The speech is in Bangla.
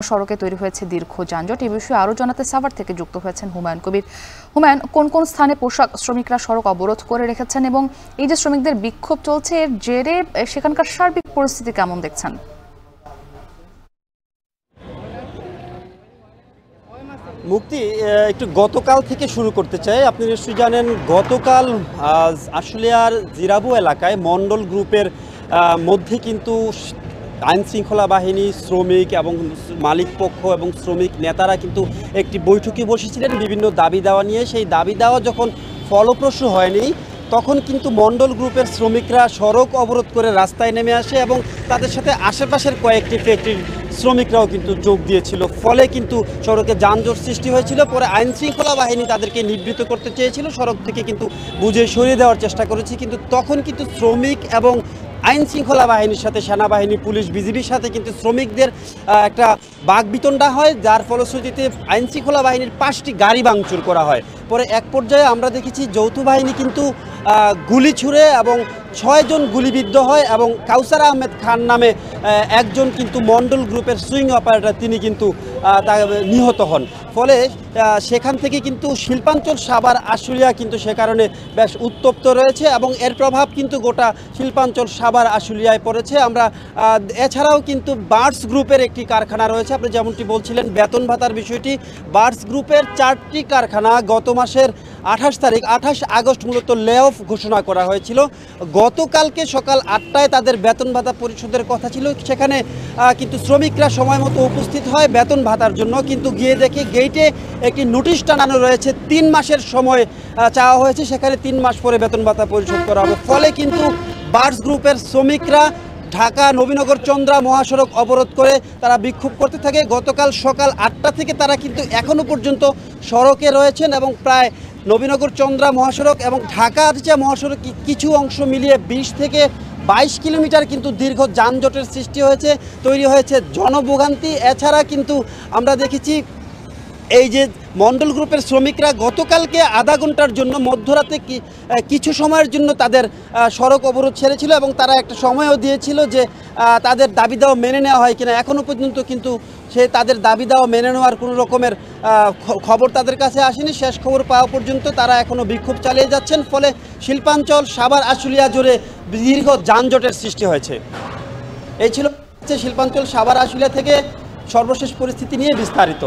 সড়কে তৈরি হয়েছে দীর্ঘ যানজট। এই বিষয়ে আরও জানাতে সাভার থেকে যুক্ত হয়েছেন হুমায়ুন কবির। হুমায়ুন, কোন কোন স্থানে পোশাক শ্রমিকরা সড়ক অবরোধ করে রেখেছেন এবং এই যে শ্রমিকদের বিক্ষোভ চলছে এর জেরে সেখানকার সার্বিক পরিস্থিতি কেমন দেখছেন? মুক্তি, একটু গতকাল থেকে শুরু করতে চাই। আপনি নিশ্চয়ই জানেন গতকাল আশুলিয়ার জিরাবু এলাকায় মণ্ডল গ্রুপের মধ্যে কিন্তু আইন শৃঙ্খলা বাহিনী, শ্রমিক এবং মালিক পক্ষ এবং শ্রমিক নেতারা কিন্তু একটি বৈঠকে বসেছিলেন বিভিন্ন দাবি দেওয়া নিয়ে। সেই দাবি দেওয়া যখন ফলপ্রসূ হয়নি তখন কিন্তু মণ্ডল গ্রুপের শ্রমিকরা সড়ক অবরোধ করে রাস্তায় নেমে আসে এবং তাদের সাথে আশেপাশের কয়েকটি ফ্যাক্টরির শ্রমিকরাও কিন্তু যোগ দিয়েছিল। ফলে কিন্তু সড়কে যানজট সৃষ্টি হয়েছিল। পরে আইন শৃঙ্খলা বাহিনী তাদেরকে নিবৃত্ত করতে চেয়েছিল, সড়ক থেকে কিন্তু বুঝে সরিয়ে দেওয়ার চেষ্টা করেছে। কিন্তু তখন কিন্তু শ্রমিক এবং আইন শৃঙ্খলা বাহিনীর সাথে সেনাবাহিনী, পুলিশ, বিজিবির সাথে কিন্তু শ্রমিকদের একটা বাকবিতণ্ডা হয়, যার ফলশ্রুতিতে আইন শৃঙ্খলা বাহিনীর 5টি গাড়ি ভাঙচুর করা হয়। পরে এক পর্যায়ে আমরা দেখেছি যৌথ বাহিনী কিন্তু গুলি ছুড়ে এবং 6 জন গুলিবিদ্ধ হয় এবং কাউসার আহমেদ খান নামে একজন কিন্তু মণ্ডল গ্রুপের সুইং অপারেটর, তিনি কিন্তু নিহত হন। ফলে সেখান থেকে কিন্তু শিল্পাঞ্চল সাভার আশুলিয়া কিন্তু সে কারণে বেশ উত্তপ্ত রয়েছে এবং এর প্রভাব কিন্তু গোটা শিল্পাঞ্চল সাভার আশুলিয়ায় পড়েছে। আমরা এছাড়াও কিন্তু বার্ডস গ্রুপের একটি কারখানা রয়েছে। আপনি যেমনটি বলছিলেন বেতন ভাতার বিষয়টি, বার্ডস গ্রুপের 4টি কারখানা গত মাসের 28 আগস্ট মূলত লে অফ ঘোষণা করা হয়েছিল। গতকালকে সকাল 8টায় তাদের বেতন ভাতা পরিশোধের কথা ছিল। সেখানে কিন্তু শ্রমিকরা সময় মতো উপস্থিত হয় বেতন ভাতার জন্য, কিন্তু গিয়ে দেখে গেইটে একটি নোটিশ টানানো রয়েছে, 3 মাসের সময় চাওয়া হয়েছে, সেখানে 3 মাস পরে বেতন ভাতা পরিশোধ করা হবে। ফলে কিন্তু বার্ডস গ্রুপের শ্রমিকরা ঢাকা নবীনগর চন্দ্রা মহাসড়ক অবরোধ করে তারা বিক্ষোভ করতে থাকে। গতকাল সকাল 8টা থেকে তারা কিন্তু এখনও পর্যন্ত সড়কে রয়েছেন এবং প্রায় নবীনগর চন্দ্রা মহাসড়ক এবং ঢাকার যে মহাসড়ক কিছু অংশ মিলিয়ে 20 থেকে 22 কিলোমিটার কিন্তু দীর্ঘ যানজটের সৃষ্টি হয়েছে, তৈরি হয়েছে জনভোগান্তি। এছাড়া কিন্তু আমরা দেখেছি এই যে মণ্ডল গ্রুপের শ্রমিকরা গতকালকে আধা ঘন্টার জন্য মধ্যরাতে কিছু সময়ের জন্য তাদের সড়ক অবরোধ ছেড়েছিল এবং তারা একটা সময়ও দিয়েছিল যে তাদের দাবি দেওয়া মেনে নেওয়া হয় কিনা। এখনও পর্যন্ত কিন্তু তাদের দাবি দেওয়া মেনে নেওয়ার কোনো রকমের খবর তাদের কাছে আসেনি। শেষ খবর পাওয়া পর্যন্ত তারা এখনও বিক্ষোভ চালিয়ে যাচ্ছেন। ফলে শিল্পাঞ্চল সাভার আশুলিয়া জুড়ে দীর্ঘ যানজটের সৃষ্টি হয়েছে। এই ছিল শিল্পাঞ্চল সাভার আশুলিয়া থেকে সর্বশেষ পরিস্থিতি নিয়ে বিস্তারিত।